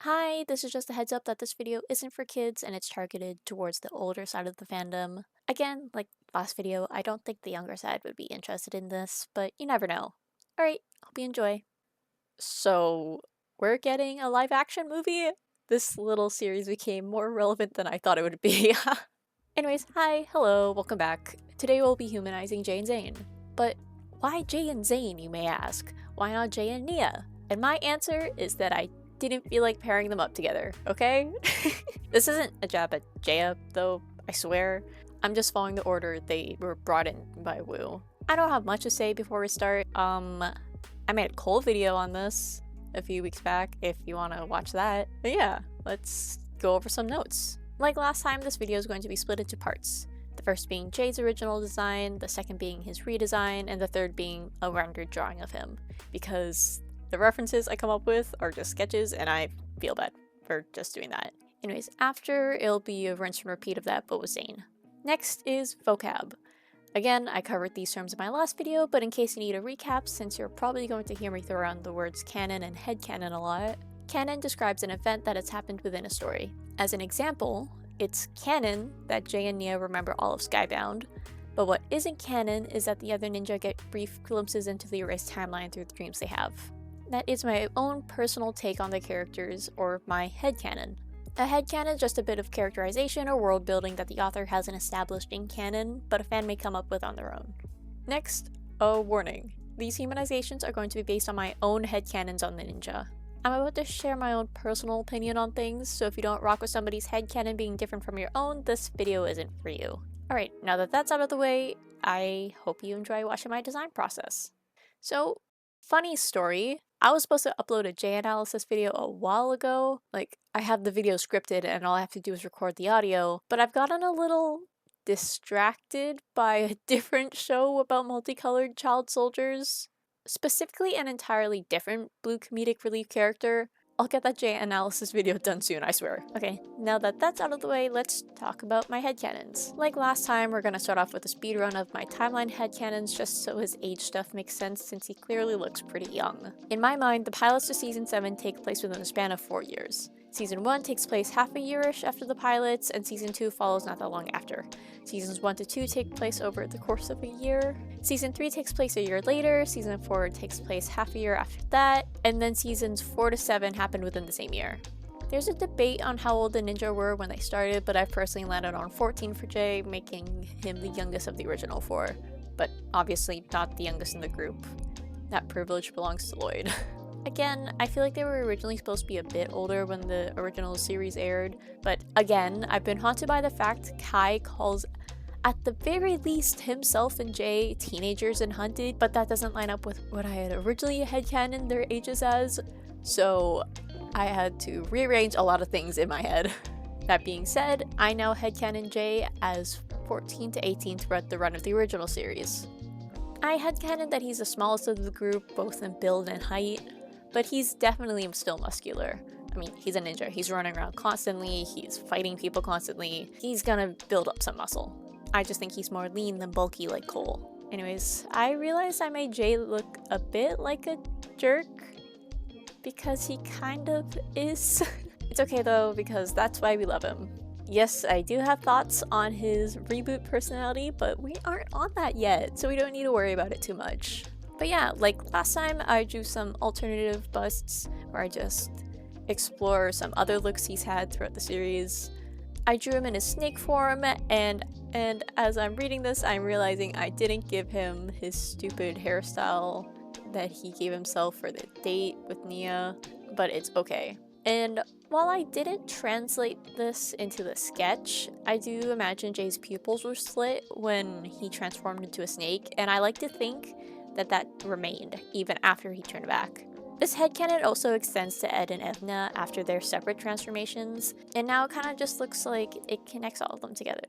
Hi, this is just a heads up that this video isn't for kids and it's targeted towards the older side of the fandom. Again, like last video, I don't think the younger side would be interested in this, but you never know. Alright, hope you enjoy. So, we're getting a live action movie? This little series became more relevant than I thought it would be. Anyways, hi, hello, welcome back. Today we'll be humanizing Jay and Zane. But why Jay and Zane, you may ask? Why not Jay and Nia? And my answer is that I didn't feel like pairing them up together, okay? This isn't a jab at Jaya, though, I swear. I'm just following the order they were brought in by Wu. I don't have much to say before we start. I made a Cole video on this a few weeks back if you want to watch that. But yeah, let's go over some notes. Like last time, this video is going to be split into parts. The first being Jay's original design, the second being his redesign, and the third being a rendered drawing of him. Because the references I come up with are just sketches and I feel bad for just doing that. Anyways, after it'll be a rinse and repeat of that but with Zane. Next is vocab. Again, I covered these terms in my last video, but in case you need a recap, since you're probably going to hear me throw around the words canon and headcanon a lot, canon describes an event that has happened within a story. As an example, it's canon that Jay and Nia remember all of Skybound, but what isn't canon is that the other ninja get brief glimpses into the erased timeline through the dreams they have. That is my own personal take on the characters, or my headcanon. A headcanon is just a bit of characterization or world building that the author hasn't established in canon, but a fan may come up with on their own. Next, a warning. These humanizations are going to be based on my own headcanons on the ninja. I'm about to share my own personal opinion on things, so if you don't rock with somebody's headcanon being different from your own, this video isn't for you. Alright, now that that's out of the way, I hope you enjoy watching my design process. So, funny story, I was supposed to upload a J analysis video a while ago. Like, I have the video scripted and all I have to do is record the audio, but I've gotten a little distracted by a different show about multicolored child soldiers. Specifically an entirely different blue comedic relief character. I'll get that J analysis video done soon, I swear. Okay, now that that's out of the way, let's talk about my headcanons. Like last time, we're gonna start off with a speedrun of my timeline headcanons just so his age stuff makes sense since he clearly looks pretty young. In my mind, the pilots to Season 7 take place within a span of 4 years. Season 1 takes place half a year-ish after the pilots, and Season 2 follows not that long after. Seasons 1 to 2 take place over the course of a year. Season 3 takes place a year later, Season 4 takes place half a year after that, and then Seasons 4 to 7 happen within the same year. There's a debate on how old the ninja were when they started, but I've personally landed on 14 for Jay, making him the youngest of the original 4. But obviously not the youngest in the group. That privilege belongs to Lloyd. Again, I feel like they were originally supposed to be a bit older when the original series aired, but again, I've been haunted by the fact Kai calls at the very least himself and Jay teenagers in Hunted, but that doesn't line up with what I had originally headcanoned their ages as, so I had to rearrange a lot of things in my head. That being said, I now headcanon Jay as 14 to 18 throughout the run of the original series. I headcanon that he's the smallest of the group, both in build and height, but he's definitely still muscular. I mean, he's a ninja, he's running around constantly, he's fighting people constantly, he's gonna build up some muscle. I just think he's more lean than bulky like Cole. Anyways, I realized I made Jay look a bit like a jerk, because he kind of is. It's okay though, because that's why we love him. Yes, I do have thoughts on his reboot personality, but we aren't on that yet, so we don't need to worry about it too much. But yeah, like last time I drew some alternative busts where I just explore some other looks he's had throughout the series. I drew him in his snake form, and as I'm reading this, I'm realizing I didn't give him his stupid hairstyle that he gave himself for the date with Nia, but it's okay. And while I didn't translate this into the sketch, I do imagine Jay's pupils were slit when he transformed into a snake, and I like to think that that remained even after he turned back. This headcanon also extends to Ed and Edna after their separate transformations, and now it kind of just looks like it connects all of them together.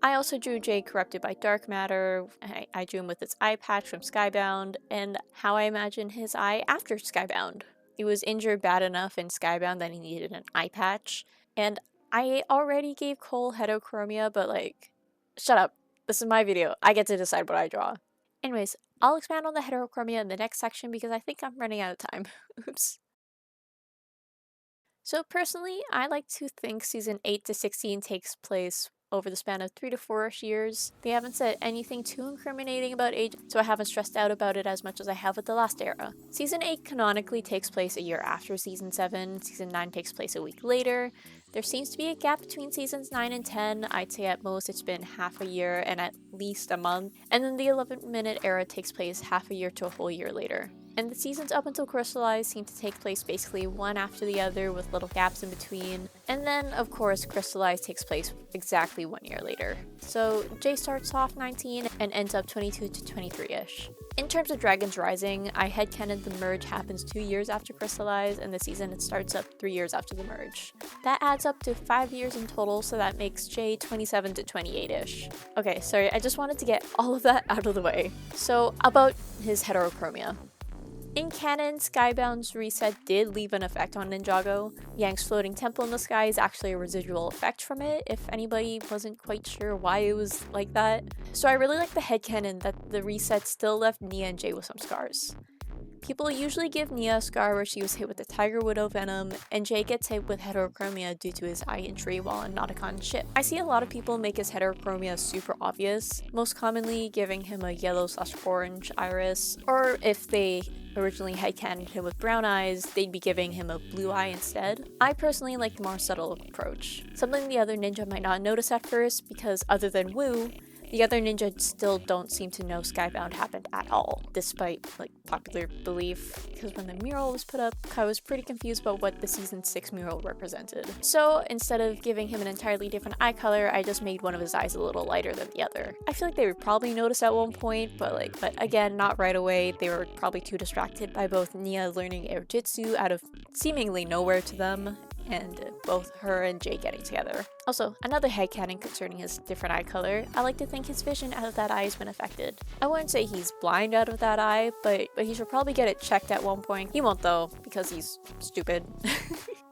I also drew Jay corrupted by dark matter, I drew him with his eye patch from Skybound, and how I imagine his eye after Skybound. He was injured bad enough in Skybound that he needed an eye patch, and I already gave Cole heterochromia, but like, shut up, this is my video, I get to decide what I draw. Anyways, I'll expand on the heterochromia in the next section because I think I'm running out of time. Oops. So personally, I like to think season 8 to 16 takes place over the span of 3 to 4-ish years. They haven't said anything too incriminating about age, so I haven't stressed out about it as much as I have with the last era. Season 8 canonically takes place a year after season 7, season 9 takes place a week later. There seems to be a gap between seasons 9 and 10, I'd say at most it's been half a year and at least a month, and then the 11-minute era takes place half a year to a whole year later. And the seasons up until Crystallize seem to take place basically one after the other with little gaps in between. And then, of course, Crystallize takes place exactly 1 year later. So Jay starts off 19 and ends up 22 to 23-ish. In terms of Dragon's Rising, I headcanon the merge happens 2 years after Crystallize, and the season it starts up 3 years after the merge. That adds up to 5 years in total, so that makes Jay 27 to 28-ish. Okay, sorry, I just wanted to get all of that out of the way. So, about his heterochromia. In canon, Skybound's reset did leave an effect on Ninjago. Yang's floating temple in the sky is actually a residual effect from it, if anybody wasn't quite sure why it was like that. So I really like the headcanon that the reset still left Nia and Jay with some scars. People usually give Nia a scar where she was hit with the Tiger Widow venom, and Jay gets hit with heterochromia due to his eye injury while on Nauticon ship. I see a lot of people make his heterochromia super obvious, most commonly giving him a yellow/orange iris, or if they originally headcanoned him with brown eyes, they'd be giving him a blue eye instead. I personally like the more subtle approach, something the other ninja might not notice at first because other than Wu, the other ninja still don't seem to know Skybound happened at all, despite popular belief, because when the mural was put up, I was pretty confused about what the season 6 mural represented. So instead of giving him an entirely different eye color, I just made one of his eyes a little lighter than the other. I feel like they would probably notice at one point, but again, not right away. They were probably too distracted by both Nia learning air jitsu out of seemingly nowhere to them, and both her and Jay getting together. Also, another headcanon concerning his different eye color, I like to think his vision out of that eye has been affected. I wouldn't say he's blind out of that eye, but he should probably get it checked at one point. He won't though, because he's stupid.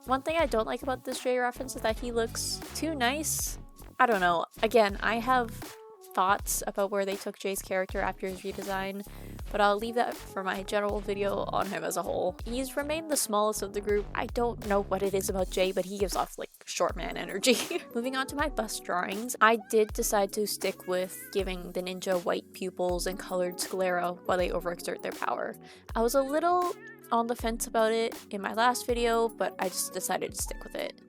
One thing I don't like about this Jay reference is that he looks too nice. I don't know. Again, I have thoughts about where they took Jay's character after his redesign, but I'll leave that for my general video on him as a whole. He's remained the smallest of the group. I don't know what it is about Jay, but he gives off short man energy. Moving on to my bust drawings, I did decide to stick with giving the ninja white pupils and colored sclera while they overexert their power. I was a little on the fence about it in my last video, but I just decided to stick with it.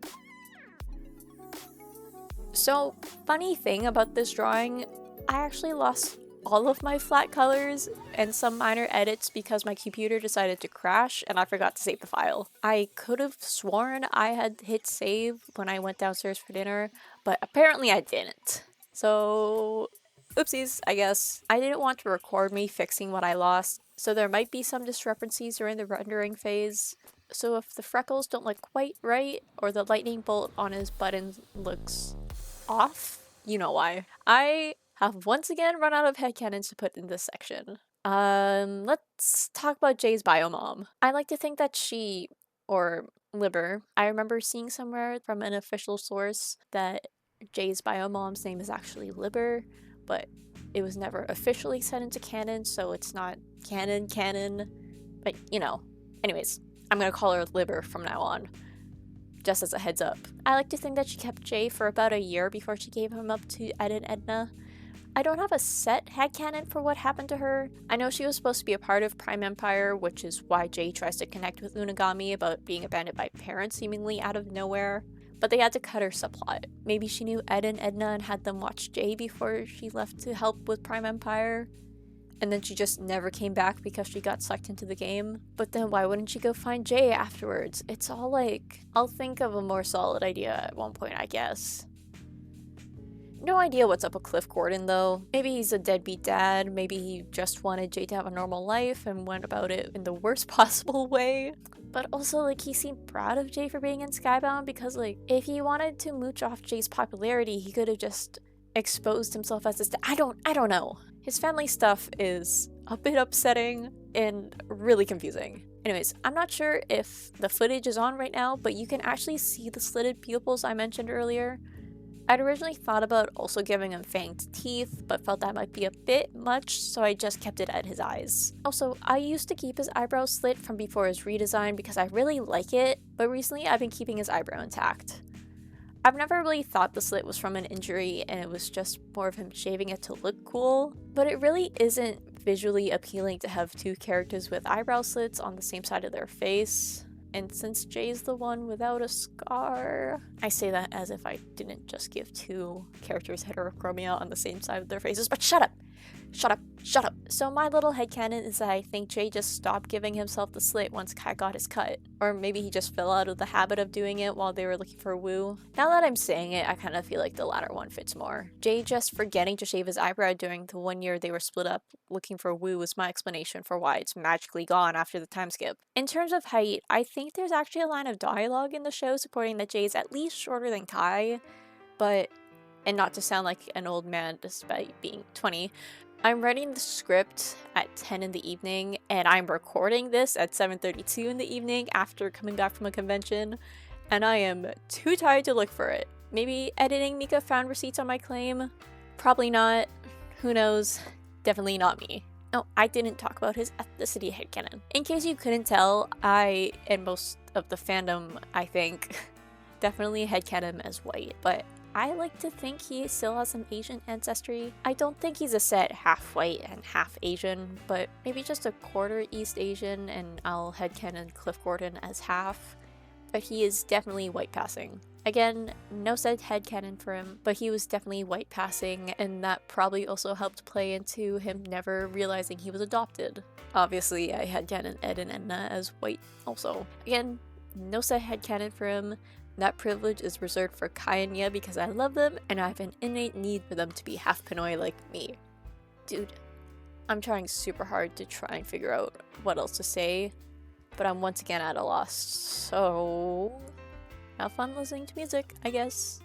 So, funny thing about this drawing, I actually lost all of my flat colors and some minor edits because my computer decided to crash and I forgot to save the file. I could have sworn I had hit save when I went downstairs for dinner, but apparently I didn't. So, oopsies, I guess. I didn't want to record me fixing what I lost, so there might be some discrepancies during the rendering phase. So if the freckles don't look quite right, or the lightning bolt on his button looks off, you know why. I have once again run out of headcanons to put in this section. Let's talk about Jay's biomom. I like to think that she, or Liber, I remember seeing somewhere from an official source that Jay's biomom's name is actually Liber, but it was never officially set into canon, so it's not canon, but anyways, I'm gonna call her Liber from now on. Just as a heads up. I like to think that she kept Jay for about a year before she gave him up to Ed and Edna. I don't have a set headcanon for what happened to her. I know she was supposed to be a part of Prime Empire, which is why Jay tries to connect with Unagami about being abandoned by parents seemingly out of nowhere. But they had to cut her subplot. Maybe she knew Ed and Edna and had them watch Jay before she left to help with Prime Empire. And then she just never came back because she got sucked into the game. But then why wouldn't she go find Jay afterwards? It's all I'll think of a more solid idea at one point, I guess. No idea what's up with Cliff Gordon though. Maybe he's a deadbeat dad, maybe he just wanted Jay to have a normal life and went about it in the worst possible way. But also, he seemed proud of Jay for being in Skybound because, if he wanted to mooch off Jay's popularity, he could have just exposed himself as this I don't know. His family stuff is a bit upsetting and really confusing. Anyways, I'm not sure if the footage is on right now, but you can actually see the slitted pupils I mentioned earlier. I'd originally thought about also giving him fanged teeth, but felt that might be a bit much, so I just kept it at his eyes. Also, I used to keep his eyebrow slit from before his redesign because I really like it, but recently I've been keeping his eyebrow intact. I've never really thought the slit was from an injury and it was just more of him shaving it to look cool, but it really isn't visually appealing to have two characters with eyebrow slits on the same side of their face. And since Jay's the one without a scar, I say that as if I didn't just give two characters heterochromia on the same side of their faces, but shut up! Shut up, shut up. So my little headcanon is that I think Jay just stopped giving himself the slit once Kai got his cut. Or maybe he just fell out of the habit of doing it while they were looking for Woo. Now that I'm saying it, I kind of feel like the latter one fits more. Jay just forgetting to shave his eyebrow during the 1 year they were split up looking for Woo was my explanation for why it's magically gone after the time skip. In terms of height, I think there's actually a line of dialogue in the show supporting that Jay's at least shorter than Kai, but, and not to sound like an old man despite being 20, I'm writing the script at 10 in the evening, and I'm recording this at 7:32 in the evening after coming back from a convention, and I am too tired to look for it. Maybe editing Mika found receipts on my claim? Probably not. Who knows? Definitely not me. No, I didn't talk about his ethnicity headcanon. In case you couldn't tell, I, and most of the fandom, I think, definitely headcanon him as white, but I like to think he still has some Asian ancestry. I don't think he's a set half white and half Asian, but maybe just a quarter East Asian, and I'll headcanon Cliff Gordon as half. But he is definitely white passing. Again, no set headcanon for him, but he was definitely white passing, and that probably also helped play into him never realizing he was adopted. Obviously, I headcanon Ed and Edna as white also. Again, no set headcanon for him. That privilege is reserved for Kai and Nya because I love them and I have an innate need for them to be half Pinoy like me. Dude, I'm trying super hard to try and figure out what else to say, but I'm once again at a loss, so have fun listening to music, I guess.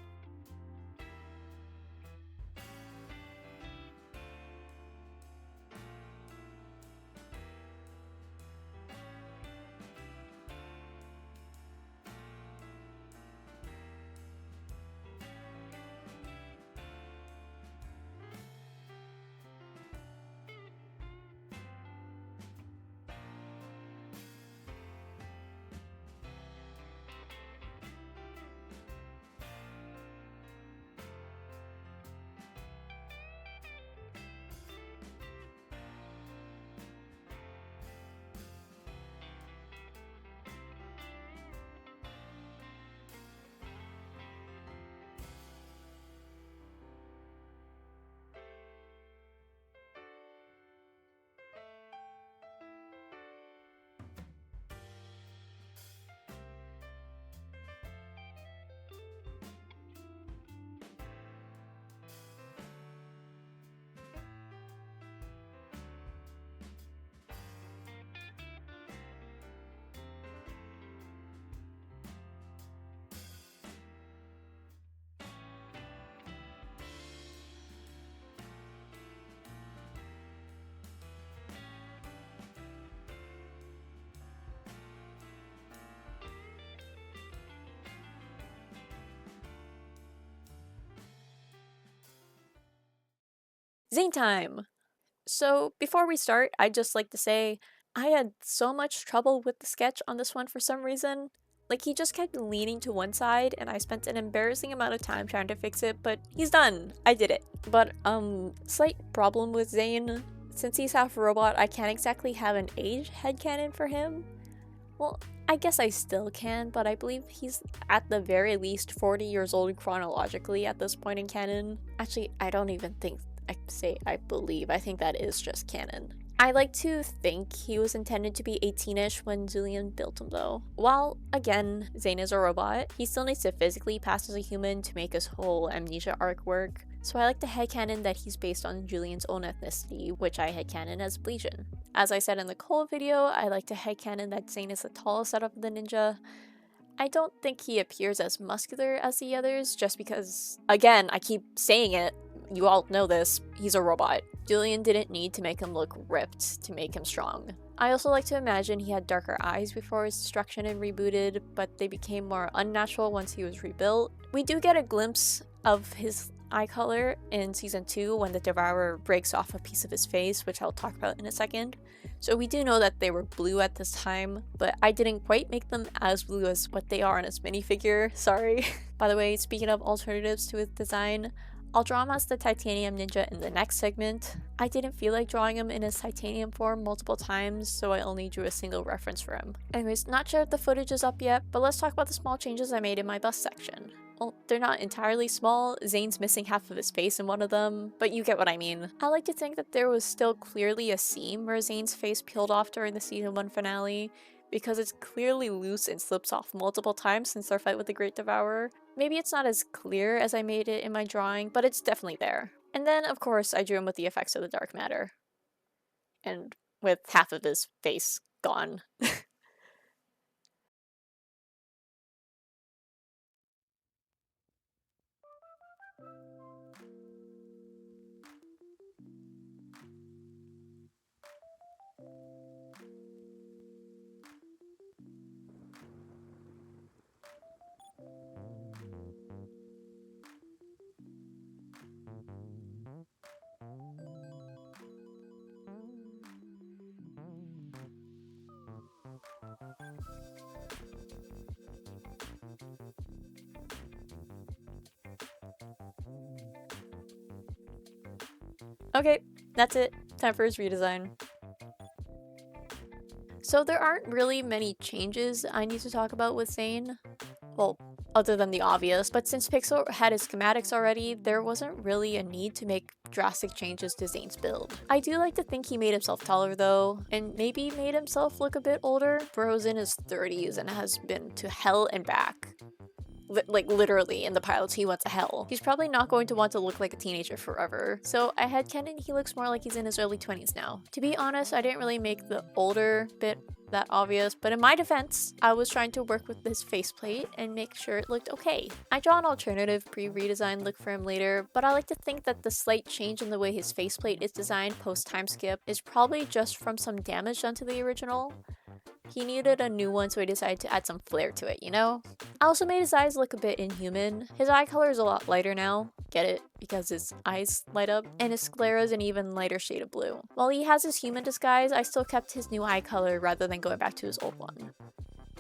Zane time! So before we start, I'd just like to say, I had so much trouble with the sketch on this one for some reason. Like, he just kept leaning to one side, and I spent an embarrassing amount of time trying to fix it, but he's done! I did it. But, slight problem with Zane. Since he's half robot, I can't exactly have an age headcanon for him. Well, I guess I still can, but I believe he's at the very least 40 years old chronologically at this point in canon. Actually, I don't even think I say I believe. I think that is just canon. I like to think he was intended to be 18-ish when Julian built him though. While, again, Zane is a robot, he still needs to physically pass as a human to make his whole amnesia arc work. So I like to headcanon that he's based on Julian's own ethnicity, which I headcanon as Blasian. As I said in the Cole video, I like to headcanon that Zane is the tallest out of the ninja. I don't think he appears as muscular as the others, just because, again, I keep saying it, you all know this, he's a robot. Julian didn't need to make him look ripped to make him strong. I also like to imagine he had darker eyes before his destruction and rebooted, but they became more unnatural once he was rebuilt. We do get a glimpse of his eye color in season 2 when the Devourer breaks off a piece of his face, which I'll talk about in a second. So we do know that they were blue at this time, but I didn't quite make them as blue as what they are in his minifigure, sorry. By the way, speaking of alternatives to his design, I'll draw him as the Titanium Ninja in the next segment. I didn't feel like drawing him in his titanium form multiple times, so I only drew a single reference for him. Anyways, not sure if the footage is up yet, but let's talk about the small changes I made in my bust section. Well, they're not entirely small. Zane's missing half of his face in one of them, but you get what I mean. I like to think that there was still clearly a seam where Zane's face peeled off during the season 1 finale, because it's clearly loose and slips off multiple times since their fight with the Great Devourer. Maybe it's not as clear as I made it in my drawing, but it's definitely there. And then, of course, I drew him with the effects of the dark matter. And with half of his face gone. Okay, that's it. Time for his redesign. So there aren't really many changes I need to talk about with Zane. Well, other than the obvious, but since Pixel had his schematics already, there wasn't really a need to make drastic changes to Zane's build. I do like to think he made himself taller though, and maybe made himself look a bit older. Bro's in his 30s and has been to hell and back. Like literally in the pilots he went to hell. He's probably not going to want to look like a teenager forever. So I had headcanon he looks more like he's in his early 20s now. To be honest, I didn't really make the older bit that obvious, but in my defense, I was trying to work with this faceplate and make sure it looked okay. I draw an alternative pre-redesign look for him later, but I like to think that the slight change in the way his faceplate is designed post-time skip is probably just from some damage done to the original. He needed a new one, so I decided to add some flair to it, you know? I also made his eyes look a bit inhuman. His eye color is a lot lighter now. Get it? Because his eyes light up. And his sclera is an even lighter shade of blue. While he has his human disguise, I still kept his new eye color rather than going back to his old one.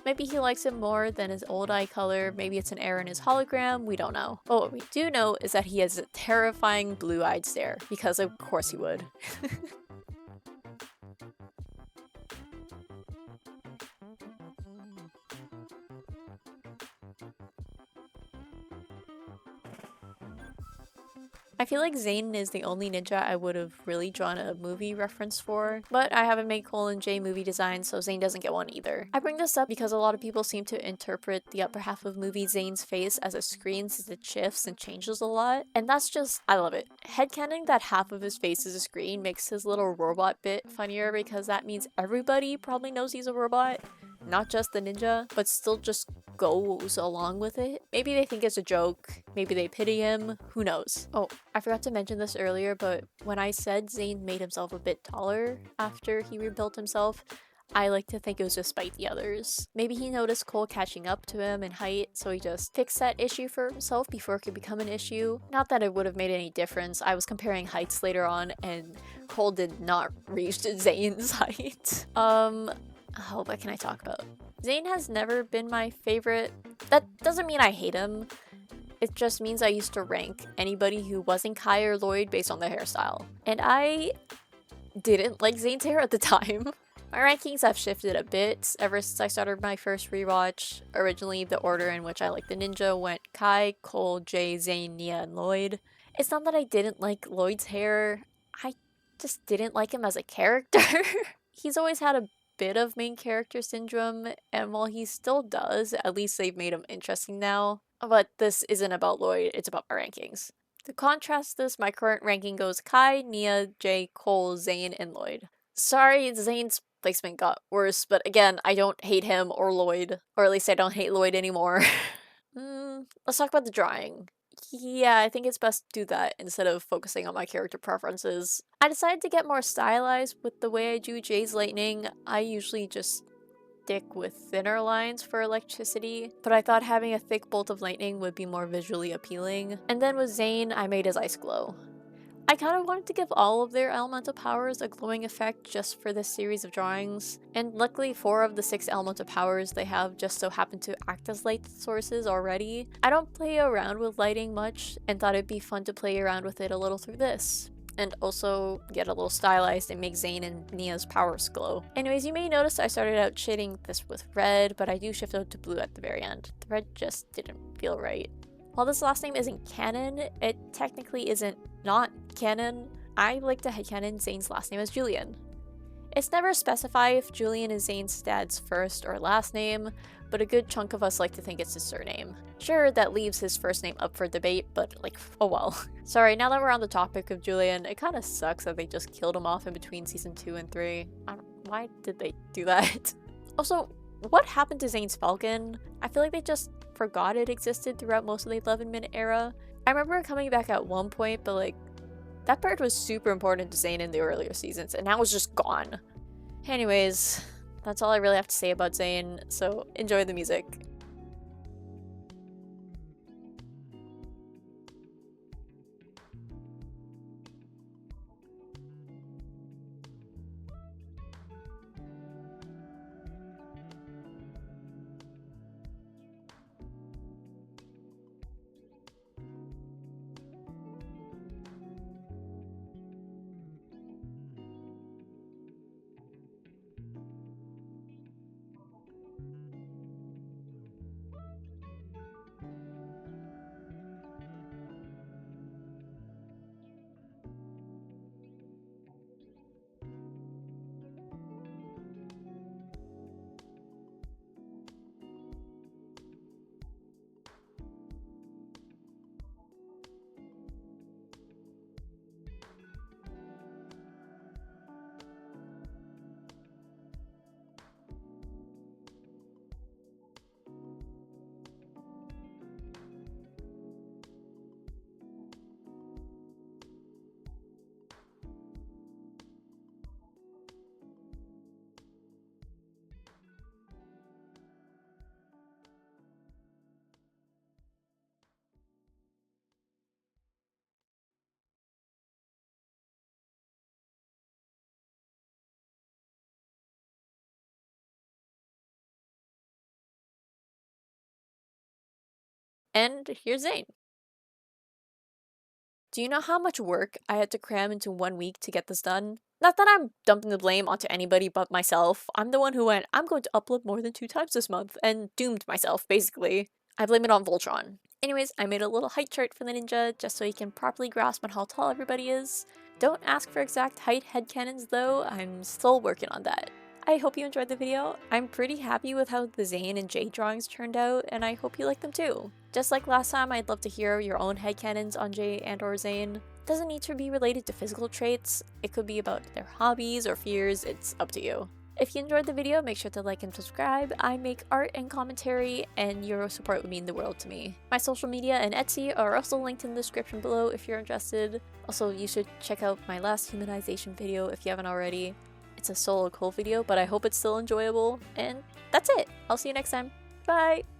Maybe he likes it more than his old eye color, maybe it's an error in his hologram, we don't know. But what we do know is that he has a terrifying blue-eyed stare, because of course he would. I feel like Zane is the only ninja I would have really drawn a movie reference for, but I haven't made Cole and Jay movie designs, so Zane doesn't get one either. I bring this up because a lot of people seem to interpret the upper half of movie Zane's face as a screen since it shifts and changes a lot, and that's just, I love it. Headcanon that half of his face is a screen makes his little robot bit funnier because that means everybody probably knows he's a robot, not just the ninja, but still just goes along with it. Maybe they think it's a joke, maybe they pity him, who knows. Oh, I forgot to mention this earlier, but when I said Zane made himself a bit taller after he rebuilt himself, I like to think it was despite the others. Maybe he noticed Cole catching up to him in height, so he just fixed that issue for himself before it could become an issue. Not that it would have made any difference, I was comparing heights later on, and Cole did not reach Zane's height. Oh, what can I talk about? Zane has never been my favorite. That doesn't mean I hate him. It just means I used to rank anybody who wasn't Kai or Lloyd based on their hairstyle. And I didn't like Zane's hair at the time. My rankings have shifted a bit ever since I started my first rewatch. Originally, the order in which I liked the ninja went Kai, Cole, Jay, Zane, Nia, and Lloyd. It's not that I didn't like Lloyd's hair, I just didn't like him as a character. He's always had a bit of main character syndrome, and while he still does, at least they've made him interesting now. But this isn't about Lloyd, it's about my rankings. To contrast this, my current ranking goes Kai, Nia, Jay, Cole, Zane, and Lloyd. Sorry, Zane's placement got worse, but again, I don't hate him or Lloyd. Or at least I don't hate Lloyd anymore. Let's talk about the drawing. Yeah, I think it's best to do that instead of focusing on my character preferences. I decided to get more stylized with the way I do Jay's lightning. I usually just stick with thinner lines for electricity, but I thought having a thick bolt of lightning would be more visually appealing. And then with Zane, I made his ice glow. I kind of wanted to give all of their elemental powers a glowing effect just for this series of drawings, and luckily 4 of the 6 elemental powers they have just so happen to act as light sources already. I don't play around with lighting much, and thought it'd be fun to play around with it a little through this. And also get a little stylized and make Zane and Nia's powers glow. Anyways, you may notice I started out shading this with red, but I do shift out to blue at the very end. The red just didn't feel right. While this last name isn't canon, it technically isn't not canon. I like to headcanon Zane's last name as Julian. It's never specified if Julian is Zane's dad's first or last name, but a good chunk of us like to think it's his surname. Sure, that leaves his first name up for debate, but like, oh well. Sorry, now that we're on the topic of Julian, it kinda sucks that they just killed him off in between season 2 and 3. Why did they do that? Also, what happened to Zane's falcon? I feel like they just forgot it existed throughout most of the 11-minute era. I remember it coming back at one point, but like, that bird was super important to Zane in the earlier seasons, and now it's just gone. Anyways, that's all I really have to say about Zane, so enjoy the music. And here's Zane. Do you know how much work I had to cram into 1 week to get this done? Not that I'm dumping the blame onto anybody but myself. I'm the one who went, I'm going to upload more than 2 times this month, and doomed myself, basically. I blame it on Voltron. Anyways, I made a little height chart for the ninja, just so you can properly grasp on how tall everybody is. Don't ask for exact height headcanons though, I'm still working on that. I hope you enjoyed the video. I'm pretty happy with how the Zane and Jay drawings turned out, and I hope you like them too. Just like last time, I'd love to hear your own headcanons on Jay and or Zane. Doesn't need to be related to physical traits, it could be about their hobbies or fears, it's up to you. If you enjoyed the video, make sure to like and subscribe. I make art and commentary, and your support would mean the world to me. My social media and Etsy are also linked in the description below if you're interested. Also, you should check out my last humanization video if you haven't already. It's a solo cool video, but I hope it's still enjoyable. And that's it. I'll see you next time. Bye!